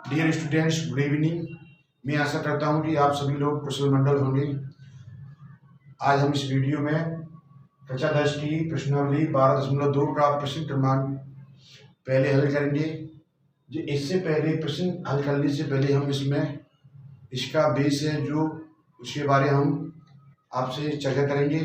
Dear students, good evening. मैं आशा करता हूं कि आप सभी लोग कुशल मंडल होंगे। आज हम इस वीडियो में कक्षा 10 की प्रश्नावली 12.2 का प्रश्न क्रमांक पहले हल करेंगे। जो इससे पहले प्रश्न हल करने से पहले हम इसमें इसका बेस है जो उसके बारे हम आपसे चर्चा करेंगे।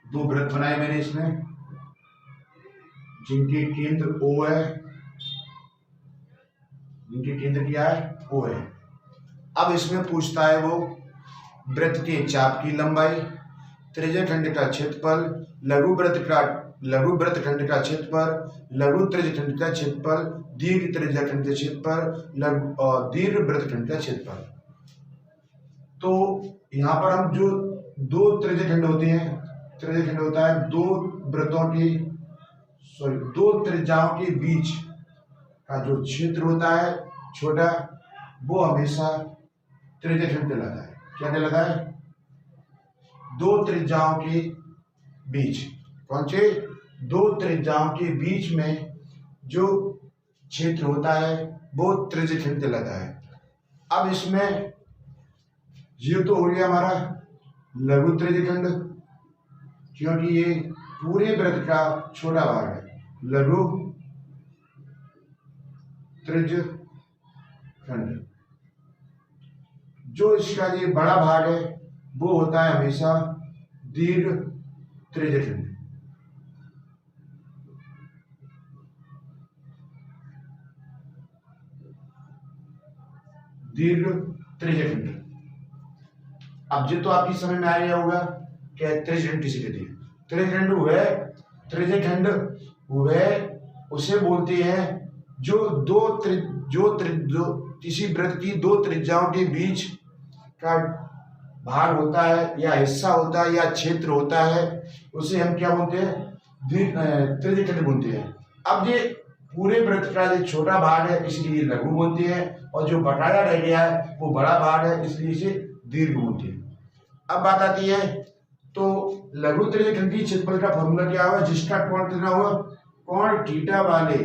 दो वृत्त बनाए मैंने इसमें, जिनके केंद्र O है, जिनके केंद्र क्या है O है। अब इसमें पूछता है वो वृत्त के चाप की लंबाई, त्रिज्यखंड का क्षेत्रफल, लघु वृत्तखंड का क्षेत्रफल, लघु त्रिज्यखंड का क्षेत्रफल, दीर्घ त्रिज्यखंड का क्षेत्रफल और दीर्घ वृत्तखंड का क्षेत्रफल। तो यहाँ पर हम जो दो त्रिज्यखंड होते हैं, त्रिज्यखंड होता है दो त्रिज्याओं के बीच का जो क्षेत्र होता है छोटा, वो हमेशा त्रिज्यखंड कहलाता है। क्या कहलाता है? दो त्रिज्याओं के बीच, कौन से दो त्रिज्याओं के बीच में जो क्षेत्र होता है वो त्रिज्यखंड कहलाता है। अब इसमें ये तो हो गया हमारा लघु त्रिज्यखंड, क्योंकि ये पूरे वृत्त का छोटा भाग है। लघु त्रिज्यखंड। जो इसका ये बड़ा भाग है वो होता है हमेशा दीर्घ त्रिज्यखंड। दीर्घ त्रिज्यखंड। अब ये तो आपकी समझ में आ गया होगा कि त्रिज्यखंड किसे कहते हैं। त्रिज्यखंड वह उसे बोलते हैं जो किसी वृत्त की दो त्रिज्याओं के बीच का भाग होता है या हिस्सा होता है या क्षेत्र होता है, उसे हम क्या बोलते हैं? त्रिज्यखंड बोलते हैं। अब ये पूरे वृत्त का जो छोटा भाग है इसलिए लघु बोलते हैं, और जो बकाया रह गया है वो बड़ा भाग है इसलिए इसे दीर्घ बोलते हैं। अब बात आती है तो लघु त्रिज्यखंड की क्षेत्रफल का फॉर्मूला क्या हुआ? जिसका कोण कितना हुआ? कोण थीटा वाले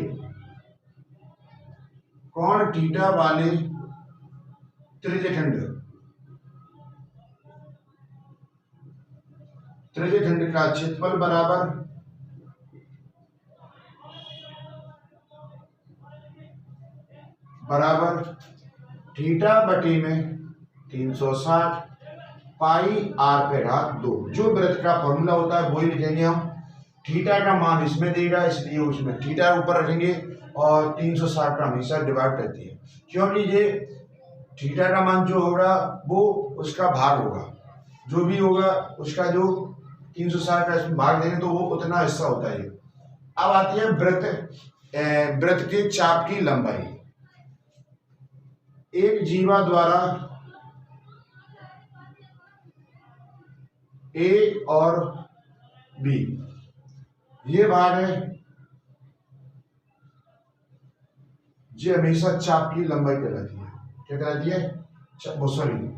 त्रिज्यखंड का क्षेत्रफल बराबर थीटा बटे में 360 पाई r पे घात 2। जो वृत्त का फॉर्मूला होता है वही लिखेंगे हम। थीटा का मान इसमें देगा इसलिए उसमें थीटा ऊपर रखेंगे और 360 का हमेशा डिवाइड करती है, क्योंकि ये थीटा का मान जो होगा वो उसका भाग होगा, जो भी होगा उसका जो 360 का इसमें भाग देंगे तो वो उतना हिस्सा होता है। अब आती है वृत्त के चाप की लंबाई। एक जीवा द्वारा A और B ये भाग है, ये हमेशा चाप की लंबाई कहलाती है। क्या कहलाती है? सॉरी,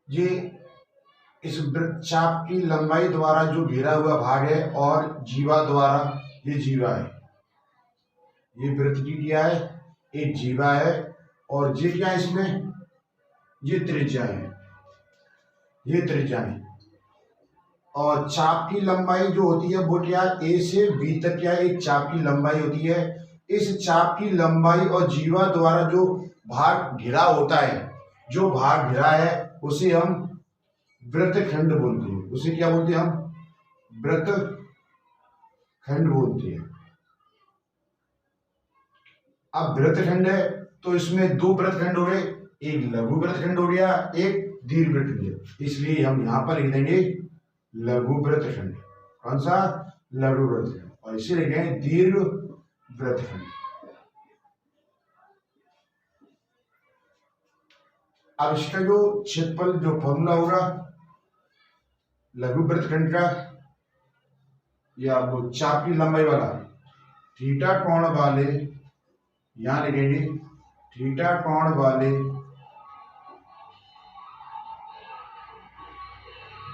ये इस वृत्त चाप की लंबाई द्वारा जो घेरा हुआ भाग है, और जीवा द्वारा, ये जीवा है, ये वृत्त की क्या है? एक जीवा है, और ये क्या है इसमें? ये त्रिज्या है, ये त्रिज्या है। और चाप की लंबाई जो होती है वो क्या? A से B तक क्या एक चाप की लंबाई होती है। इस चाप की लंबाई और जीवा द्वारा जो भाग घिरा होता है, जो भाग घिरा है उसे हम वृत्तखंड बोलते हैं। उसे क्या बोलते हैं हम? वृत्तखंड बोलते हैं। अब वृत्तखंड है तो इसमें दो वृत्तखंड हो गए, एक लघु वृत्तखंड हो गया, एक दीर्घ वृत्तखंड। इसलिए हम यहां पर लिख देंगे लघु वृत्तखंड। कौन सा? लघु वृत्तखंड। और इसे लिखे हैं दीर्घ वृत्तखंड। अब इसका जो क्षेत्रफल जो फॉर्मूला होगा लघु वृत्तखंड का या वो चाप की लंबाई वाला, थीटा कोण वाले, यहां लिखेंगे थीटा कोण वाले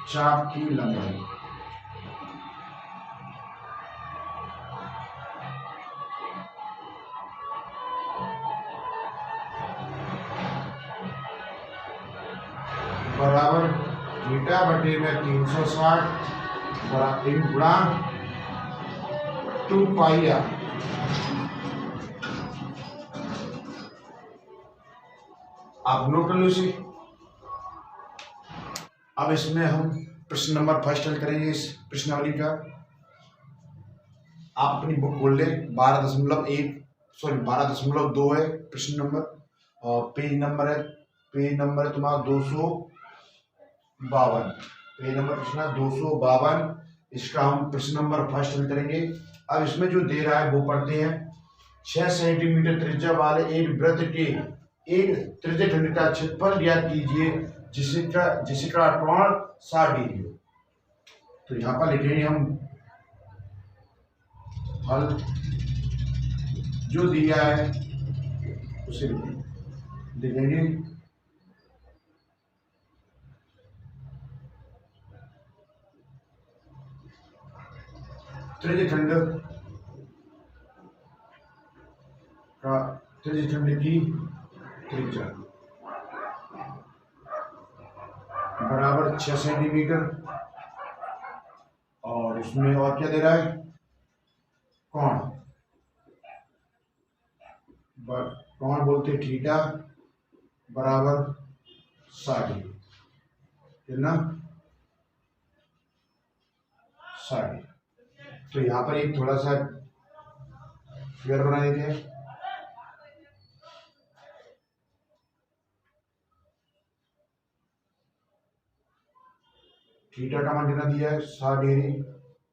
चाप की लंबाई बराबर थीटा बटे में 360 गुणा 2 पाई आर। आप नोट कर लो इसे। अब इसमें हम प्रश्न नंबर फर्स्ट हल करेंगे इस प्रश्नावली का। आप अपनी बुक खोल ले, 12.2 है प्रश्न नंबर, और पेज नंबर है तुम्हारा 252, पेज नंबर प्रश्न 252। इसका हम प्रश्न नंबर फर्स्ट हल करेंगे। अब इसमें जो दे रहा है वो पढ़ते हैं। 6 सेंटीमीटर त्रिज्या वाले एक वृत्त के एक त्रिज्यखंड का क्षेत्रफल ज्ञात कीजिए जिसका कोण 60 डिग्री हो। तो यहाँ पर लिखेंगे हम हल जो दिया है उसे लिखेंगे। त्रिज्यखंड की त्रिज्या बराबर 6 सेंटीमीटर, और इसमें और क्या दे रहा है, कोण बोलते थीटा बराबर 60 कितना 60। तो यहाँ पर एक थोड़ा सा फिगर बना देते हैं। थीटा का मान कितना दिया है 60 डिग्री,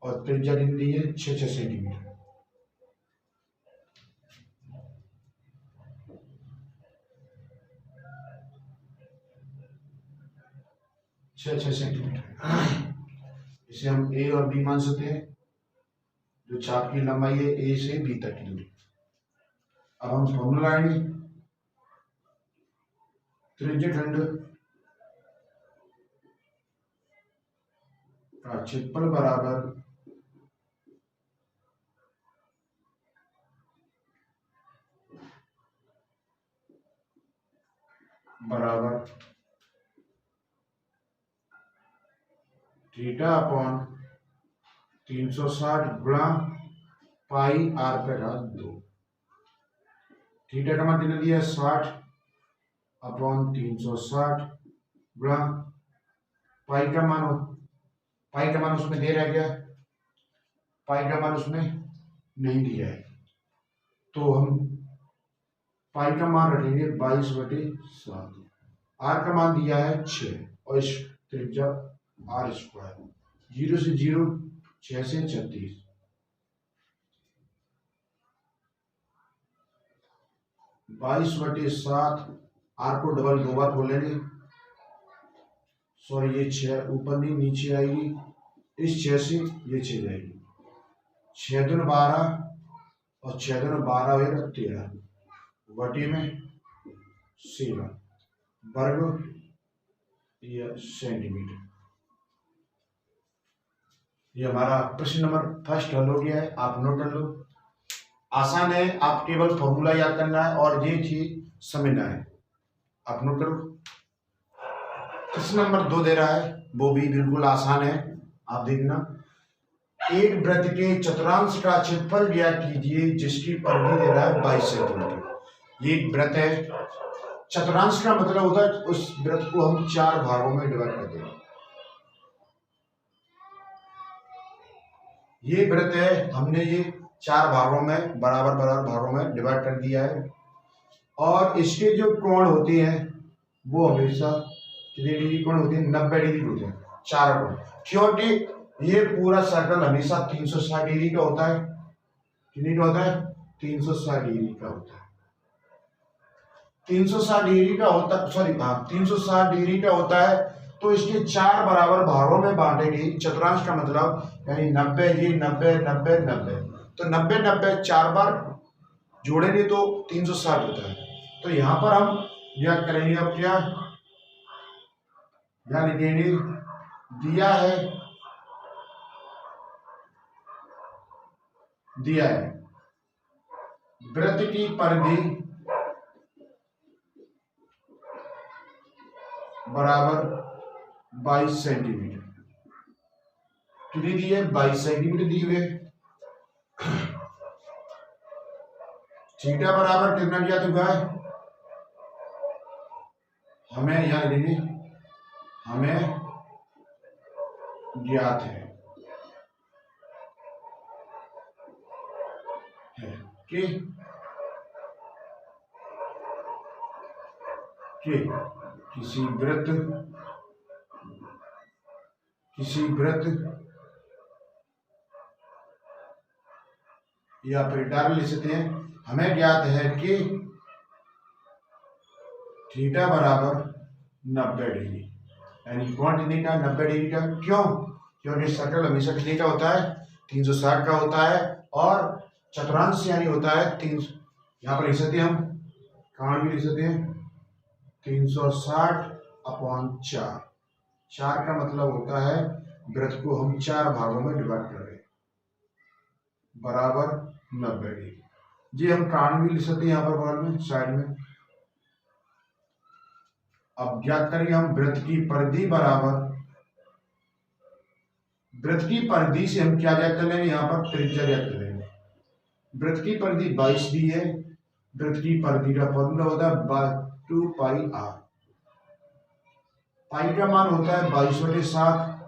और त्रिज्या कितनी दी है 6 सेंटीमीटर। छः सेंटीमीटर। इसे हम ए और बी मान सकते हैं। जो चाप की लंबाई है ए से बी तक की दूरी। अब हम फॉर्मूला लाएंगे। त्रिज्यखंड का क्षेत्रफल बराबर थीटा अपॉन 360 गुणा पाई आर पे घात 2। थीटा का मान कितना दिया है 60 अपॉन 360 गुणा पाई का मान उसमें दे रहा है क्या, पाई का मान उसमें नहीं दिया है, तो हम पाई का मान रखेंगे 22/7। आर का मान दिया है 6 और इस त्रिज्या आर स्क्वायर, 0 से 0 6 से 36, 22/7। आर को डबल 2 बार बोलेंगे, सॉरी ये 6 ऊपर नहीं नीचे आएगी, इस 6 से ये 6 जाएगी, 6 दूनी 12 और 6 दूनी 12 होगा 13 बटे में 7 वर्ग या सेंटीमीटर। ये हमारा प्रश्न नंबर फर्स्ट हल हो गया है। आप नोट कर लो, आसान है, आप केवल फॉर्मूला याद करना है और ये चीज समझना है। आप नोट करो। प्रश्न नंबर 2 दे रहा है, वो भी बिल्कुल आसान है, आप देखना। एक वृत्त के चतुर्थांश का क्षेत्रफल ज्ञात कीजिए जिसकी परिधि दे रहा है 22 सेंटीमीटर। ये वृत्त है, चतुर्थांश का मतलब होता है उस वृत्त को हम 4 भागों में डिवाइड कर देंगे। ये वृत्त है, हमने ये 4 भागों में बराबर भागों में डिवाइड कर दिया है, और इसके जो कोण होते हैं वो हमेशा कितने डिग्री कोण होते हैं, 90 डिग्री होते हैं, 4 कोण। क्योंकि ये पूरा सर्कल हमेशा 360 डिग्री का होता है, कितनी का होता है? 360 डिग्री का होता है। 360 डिग्री का होता, सॉरी हाँ 360 डिग्री का होता है। तो इसके 4 बराबर भागों में बांटेगी चतुर्थांश का मतलब, यानी 90 ये 90 90 90, तो 90 90 4 बार जोड़ेंगे तो 360 होता है। तो यहां पर हम यह करेंगे, अब क्या यह लिखेंगे, दिया है वृत्त की परिधि बराबर 22 सेंटीमीटर। कितनी दी है? 22 सेंटीमीटर दी हुई है। थीटा बराबर कितना ज्ञात हुआ है? हमें यहां लिखेंगे, हमें ज्ञात है कि किसी वृत्त या फिर डायरेक्ट लिख सकते हैं, हमें ज्ञात है कि थीटा बराबर 90 डिग्री, यानी कौन डिग्री का? 90 डिग्री का। क्यों? क्योंकि सर्कल हमेशा कितने का होता है? 360 का होता है, और चतुर्थांश यानी होता है 300, यहाँ पर लिख सकते हैं हम, कहाँ भी लिख सकते हैं 360/4। 4 का मतलब होता है वृत्त को हम 4 भागों में डिवाइड कर रहे हैं, बराबर 90 डिग्री। जी हम कारण भी लिख सकते हैं यहाँ पर बगल में साइड में। अब ज्ञात करेंगे हम वृत्त की परिधि बराबर, वृत्त की परिधि से हम क्या ज्ञात कर लेंगे? यहाँ पर त्रिज्या ज्ञात कर लेंगे। वृत्त की परिधि 22 दी है। वृत्त की परिधि का फॉर्मूला होता है 2 पाई आर। पाई का मान होता है 22/7।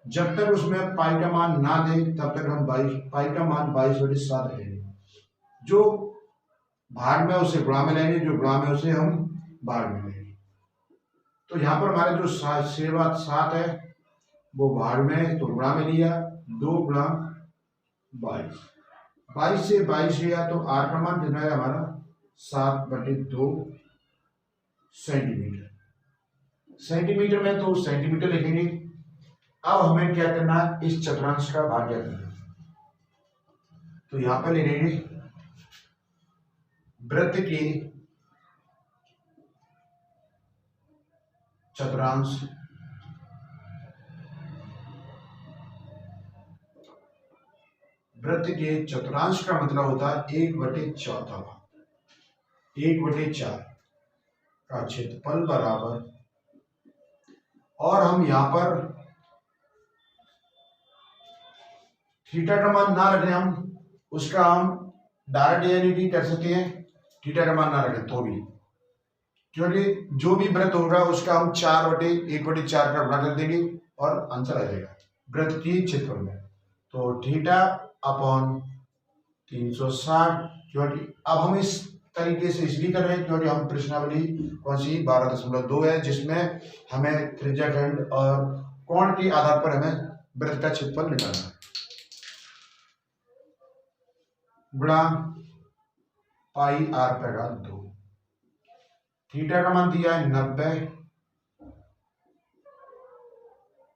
जब तक उसमें पाई का मान ना दे तब तक हम पाई का मान 22/7 लेंगे। जो भाग में उसे गुणा में लेंगे, जो गुणा में उसे हम भाग में लेंगे। तो यहाँ पर हमारे जो 7 है वो भाग में तो गुणा में लिया, 2 गुणा 22, 22 से 22 लिया तो आर का मान कितना है हमारा? 7/2 सेंटीमीटर। सेंटीमीटर में तो सेंटीमीटर लिखेंगे। अब हमें क्या करना है? इस चतुर्थांश का भाग्य करना है। तो यहां पर लिखेंगे वृत्त के चतुर्थांश वृत्त के चतुर्थांश का मतलब होता है 1/4 भाग। 1/4 का क्षेत्रफल बराबर, और हम यहां पर थीटा का मान ना रखें, हम उसका हम डायरेक्ट डेरिवेटिव कर सकते हैं। थीटा का मान ना रखें तो भी, क्योंकि जो भी वृत्त होगा उसका हम 4/1/4 का गुणा कर देंगे और आंसर आ जाएगा वृत्त की क्षेत्रफल में। तो थीटा अपॉन 360, क्योंकि अब हम इस तरीके से इसलिए कर रहे हैं क्योंकि हम प्रश्नावली कौन सी 12.2 है, जिसमें हमें त्रिज्याखंड और कोण के आधार पर हमें वृत्त का क्षेत्रफल निकालना है। गुणा पाई आर का 2। थीटा का मान दिया है 90,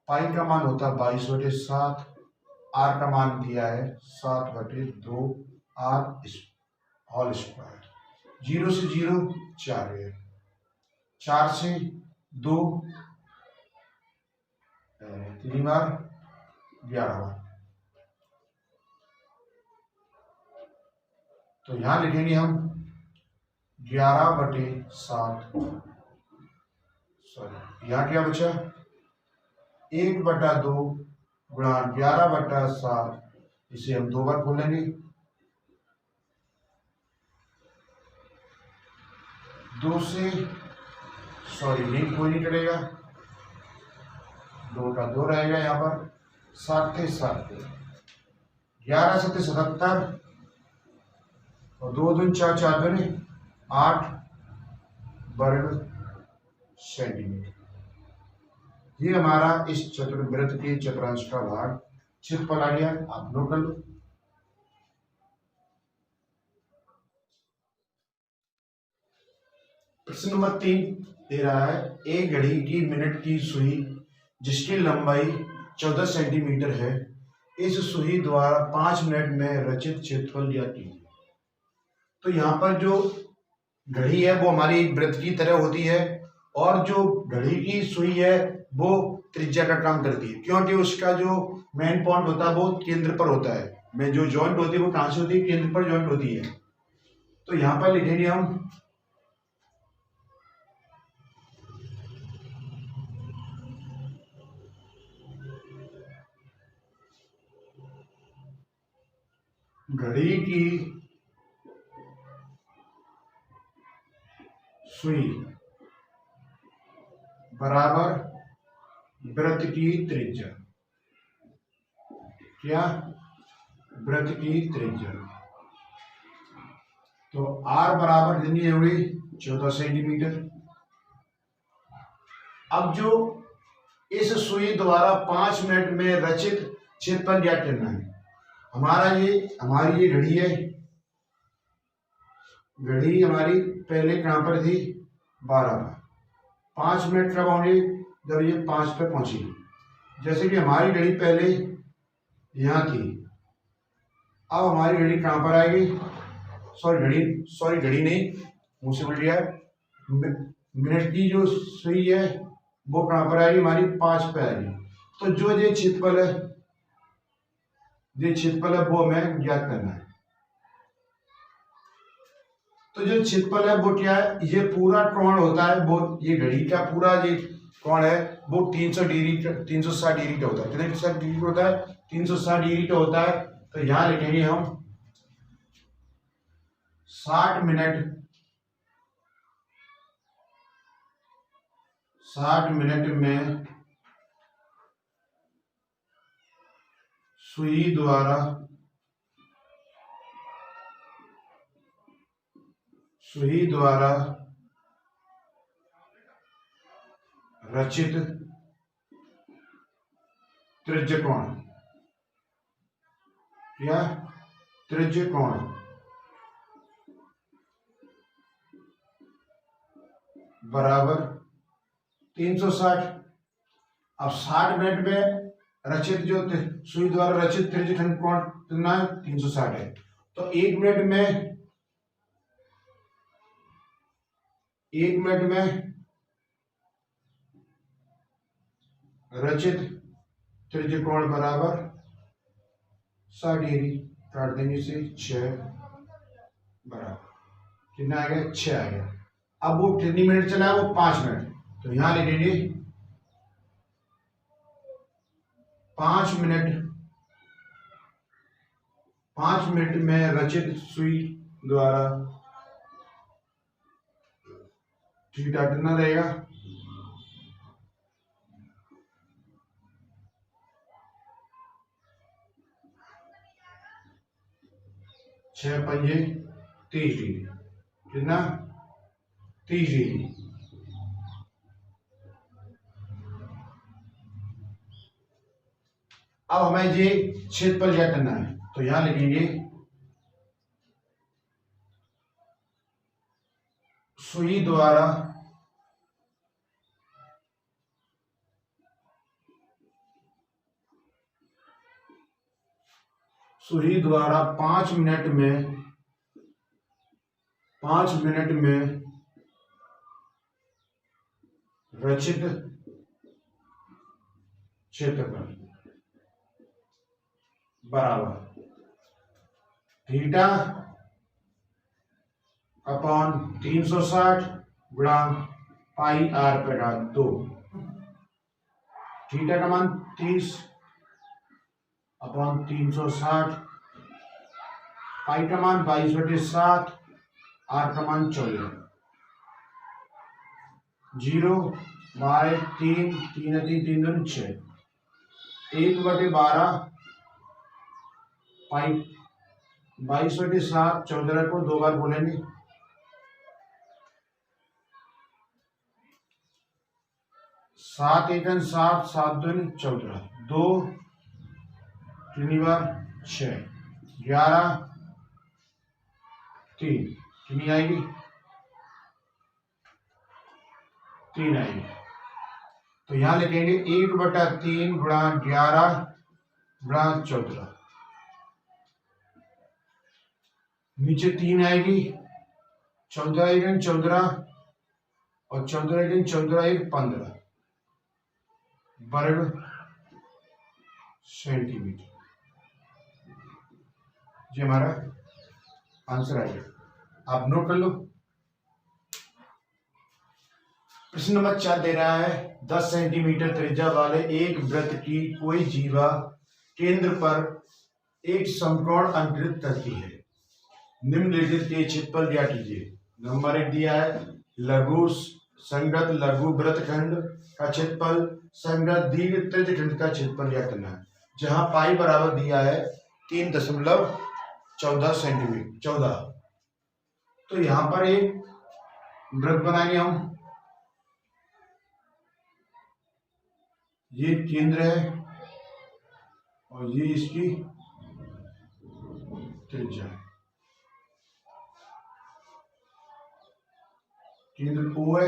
पाई का मान होता है 22/7, आर का मान दिया है 7/2 आर होल स्क्वायर। 0 से 0 4 है, 4 से 2 3 बार 11 बार। तो यहां लिखेंगे हम 11/7, सॉरी यहां क्या बचा? 1/2 गुणा 11/7, इसे हम 2 बार खोलेंगे, 2 से सॉरी नहीं कोई नहीं करेगा, 2 का 2 रहेगा यहाँ पर, 7 से 7 11 7 77 और 2 दूनी 4 4 दूनी 8 वर्ग सेंटीमीटर। ये हमारा इस चतुर्वृत्त के चतुर्थांश का भाग क्षेत्रफल आ गया। आप नोट कर लो। प्रश्न नंबर 3 दे रहा है, एक घड़ी की मिनट की सुई जिसकी लंबाई 14 सेंटीमीटर है, इस सुई द्वारा 5 मिनट में रचित क्षेत्रफल ज्ञात कीजिए। तो यहाँ पर जो घड़ी है वो हमारी एक वृत्त की तरह होती है और जो घड़ी की सुई है वो त्रिज्या का काम करती है, क्योंकि उसका जो मेन पॉइंट होता है वो केंद्र पर होता है। में जो जॉइंट होती है वो कहाँ से होती है? केंद्र पर जॉइंट होती है। तो यहाँ पर लिखेंगे हम घड़ी की सुई बराबर वृत्त की त्रिज्या। क्या? वृत्त की त्रिज्या। तो R बराबर कितनी होगी? 14 सेंटीमीटर। अब जो इस सुई द्वारा 5 मिनट में रचित क्षेत्रफल ज्ञात करना है। हमारी ये घड़ी है। घड़ी हमारी पहले कहां पर थी? 12 पर। 5 मिनट कब होंगे? जब ये 5 पे पहुंचेगी। जैसे कि हमारी घड़ी पहले यहां थी, अब हमारी घड़ी कहां पर आएगी? घड़ी नहीं, मुझसे बोल दिया। मिनट की जो सुई है वो कहां पर आएगी? हमारी 5 पे आएगी। तो जो ये क्षेत्रफल है वो हमें ज्ञात करना है। तो जो क्षेत्रफल है वो क्या है? ये पूरा कोण होता है, वो ये घड़ी का पूरा ये कोण है वो 360 डिग्री का होता है। कितने डिग्री का होता है? 360 डिग्री का होता है। तो यहां लिखेंगे हम 60 मिनट में सुई द्वारा रचित त्रिज्य कोण। क्या? त्रिज्य कोण बराबर 360। अब 60 मिनट में रचित जो सुई द्वारा रचित त्रिज्य खंड कोण कितना है? 360 है। तो 1 मिनट में रचित त्रिज्य कोण बराबर 60 डिग्री। काट देंगे इसे 6 बराबर कितना आ गया? 6 आ गया। अब वो कितनी मिनट चला है? वो 5 मिनट। तो यहां लिखेंगे 5 मिनट में रचित सुई द्वारा थीटा कितना रहेगा? 6 पंजे 30 डिग्री। कितना? 30 डिग्री। अब हमें ये क्षेत्रफल ज्ञात करना है। तो यहां लिखेंगे सुई द्वारा 5 मिनट में रचित क्षेत्रफल बराबर थीटा अपॉन 360 गुणा पाई आर पे घात 2। थीटा का मान 30 अपॉन 360, पाई का मान 22/7, आर का मान 14। 0 बाय 3 3 3 2 6 1/12 पाई 22/7 14 को 2 बार बोलेंगे। 7 1 7 7 2 14 2 3 बार 6 11 3 कितनी आएगी? 3 आएगी। तो यहां लिखेंगे 1/3 गुणा 11 गुणा 14, नीचे 3 आएगी, 14 1 14 और 14 1 14 1 15 वर्ग सेंटीमीटर। ये हमारा आंसर आएगा। आप नोट कर लो। प्रश्न नंबर 4 दे रहा है 10 सेंटीमीटर त्रिज्या वाले एक वृत्त की कोई जीवा केंद्र पर एक समकोण अंकित करती है, निम्नलिखित के क्षेत्रफल ज्ञात कीजिए। नंबर 1 दिया है लघु संगत लघु वृत्तखंड का क्षेत्रफल संगत दीर्घ त्रिज्यखंड का क्षेत्रफल ज्ञात करना है। जहां पाई बराबर दिया है 3.14 सेंटीमीटर 14। तो यहां पर एक वृत्त बनाएंगे हम, ये केंद्र है और ये इसकी त्रिज्या है। केंद्र O है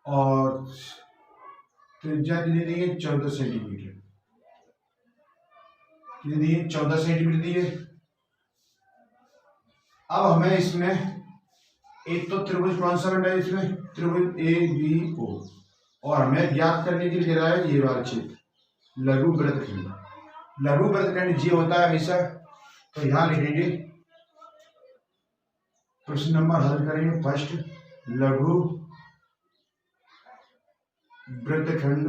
और त्रिज्या कितनी दी है 14 सेंटीमीटर, कितनी दी है 14 सेंटीमीटर दी है। अब हमें इसमें एक तो त्रिभुज कौन सा बना है, इसमें त्रिभुज ABO, और हमें ज्ञात करने के लिए दे रहा है ये वाला क्षेत्र लघु वृत्तखंड। लघु वृत्तखंड जी होता है हमेशा। तो यहां लिखेंगे, प्रश्न नंबर हल करेंगे फर्स्ट, लघु वृत्तखंड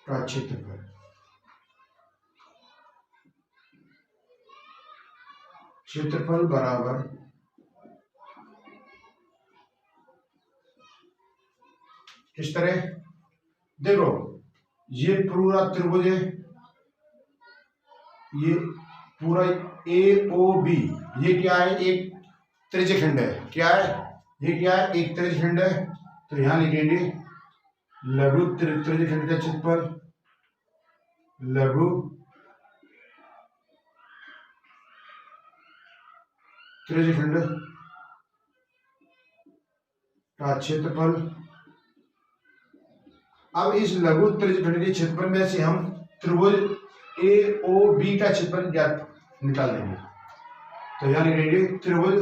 का क्षेत्रफल। क्षेत्रफल बराबर किस तरह, देखो ये पूरा त्रिभुज है, ये पूरा AOB, ये क्या है एक त्रिज्यखंड है। क्या है ये, क्या है एक त्रिज्यखंड है। तो यहां लिखेंगे लघु त्रिज्यखंड का क्षेत्रफल, लघु त्रिज्यखंड का क्षेत्रफल। अब इस लघु त्रिज्यखंड के क्षेत्रफल में से हम त्रिभुज AOB का क्षेत्रफल ज्ञात निकाल देंगे। तो यहां लिखेंगे त्रिभुज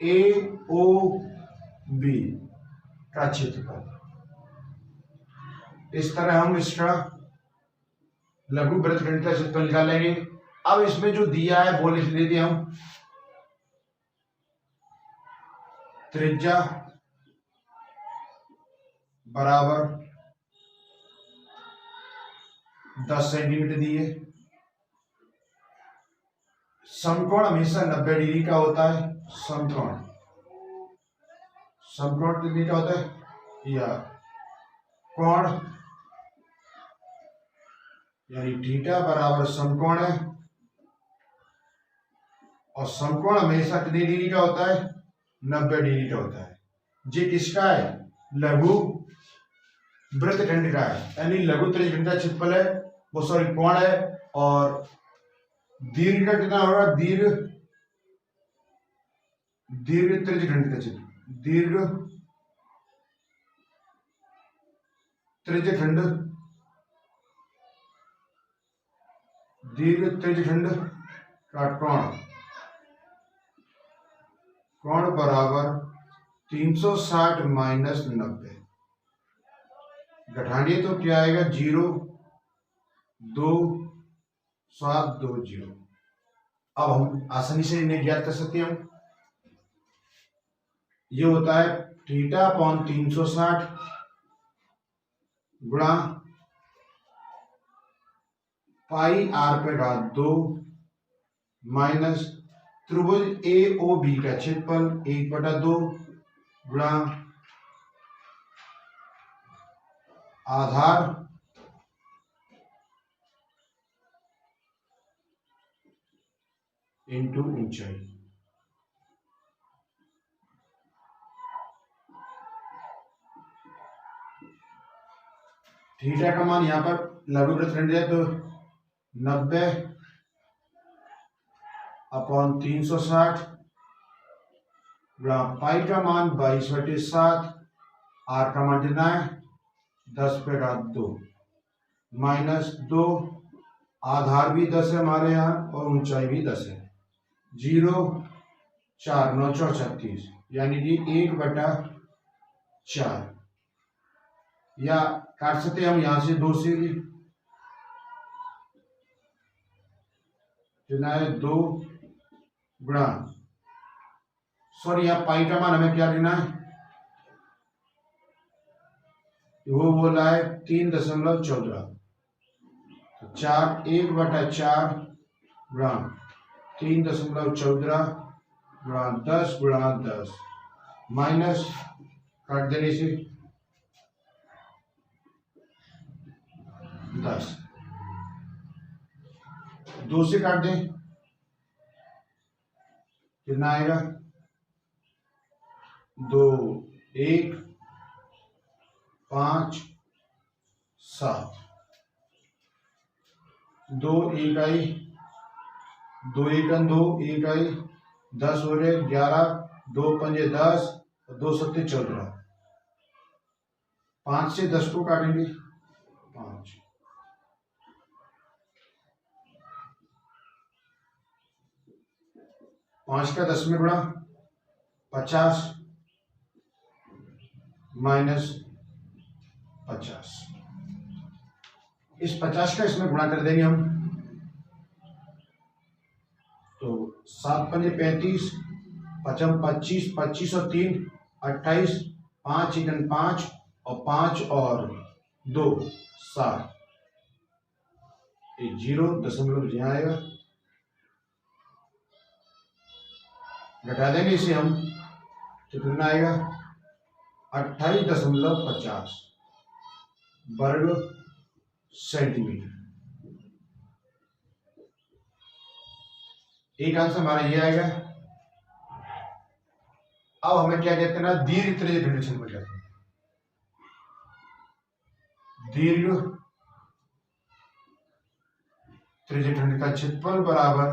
AOB का क्षेत्रफल। इस तरह हम इसका लघु वृत्तखंड का क्षेत्रफल निकालेंगे। अब इसमें जो दिया है वो लिख लेते हम, त्रिज्या बराबर 10 सेंटीमीटर दिए। समकोण हमेशा 90 डिग्री का होता है। समकोण कितने का होता है, या कोण यानी थीटा बराबर समकोण है, और समकोण हमेशा कितनी डिग्री का होता है, 90 डिग्री का होता है। ये किसका है, लघु वृत्तखंड का है, यानी लघु त्रिज्यखंड का क्षेत्रफल है वो, सॉरी कोण है। और दीर्घ का कितना होगा, दीर्घ त्रिज्यखंड का क्षेत्र, दीर्घ त्रिज्यखंड का कोण बराबर 360 माइनस 90। घटाएंगे तो क्या आएगा, 0.2720। अब हम आसानी से इन्हें ज्ञात कर सकते हैं। हम ये होता है थीटा अपॉन 360 गुणा पाई r पे घात 2 माइनस त्रिभुज AOB का क्षेत्रफल 1/2 गुणा आधार इंटू ऊंचाई। थीटा का मान यहां पर लघु वृत्तखंड है तो 90 अपॉन 360 गुणा पाई का मान 22/7, आर का मान कितना है 10/2 माइनस 2, आधार भी 10 है हमारे यहाँ और ऊंचाई भी 10 है। 0 4 9 4 36 यानी कि 1/4 या काट सकते हम यहां से 2 से भी कितना है 2 गुणा सॉरी यहाँ पाई का मान हमें क्या लेना है वो बोला है 3.14 तो 4 1/4 गुणा 3.14 गुणा 10 गुणा 10 माइनस काट देने से 10 2 से काट दें कितना आएगा 2 1 5 7 2 इकाई 2 एकन 2 इकाई 10 हो रहे 11 2 पंजे 10 2 सत्ते 14 5 से 10 को काटेंगे 5 5 का 10 में गुणा 50 माइनस 50 इस 50 का इसमें गुणा कर देंगे हम तो 7 पंजे 35 पचम 25 25 और 3 28 5 एकन 5 और 5 और 2 7 0.0 यहाँ आएगा घटा देंगे इसे हम तो कितना आएगा 28.50 वर्ग सेंटीमीटर। एक आंसर हमारा ये आएगा। अब हमें क्या कहते हैं ना दीर्घ त्रिज्यीय खंड क्षेत्रफल कहते हैं। दीर्घ त्रिज्यीय खंड का क्षेत्रफल बराबर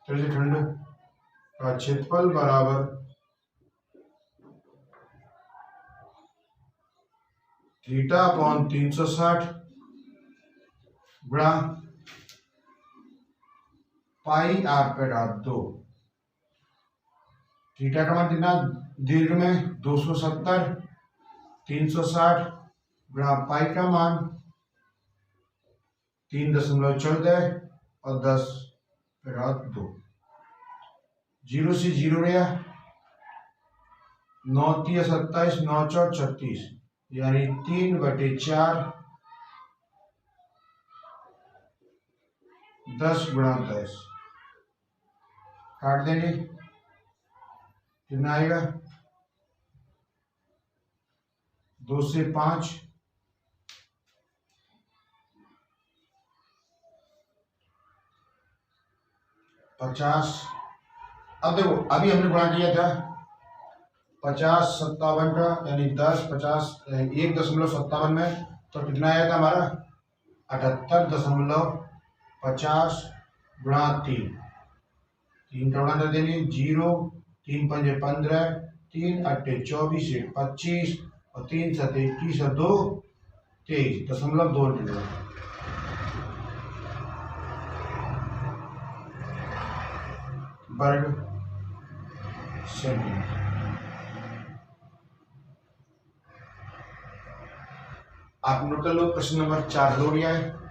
त्रिज्यीय खंड का क्षेत्रफल बराबर θ/360 गुणा πr/2। थीटा का मान कितना दीर्घ में 270 360 गुणा पाई का मान 3.14 और 10/2 0 से 0 गया 9 3 27 9 4 36 यानी 3/4 10 गुणा 10 काट देंगे कितना आएगा 2 से 5 50। अब देखो अभी हमने गुणा किया था 50 57 का यानी 10 50 1.57 में तो कितना आया था हमारा 78.50 गुणा 3 का गुणा कर देंगे 0 3 पंजे 15 3 अट्ठे 24 1 25 और 3 7 21 और 2 23.2 वर्ग सेंटीमीटर। आप नोट कर लो प्रश्न नंबर 4 हो गया है।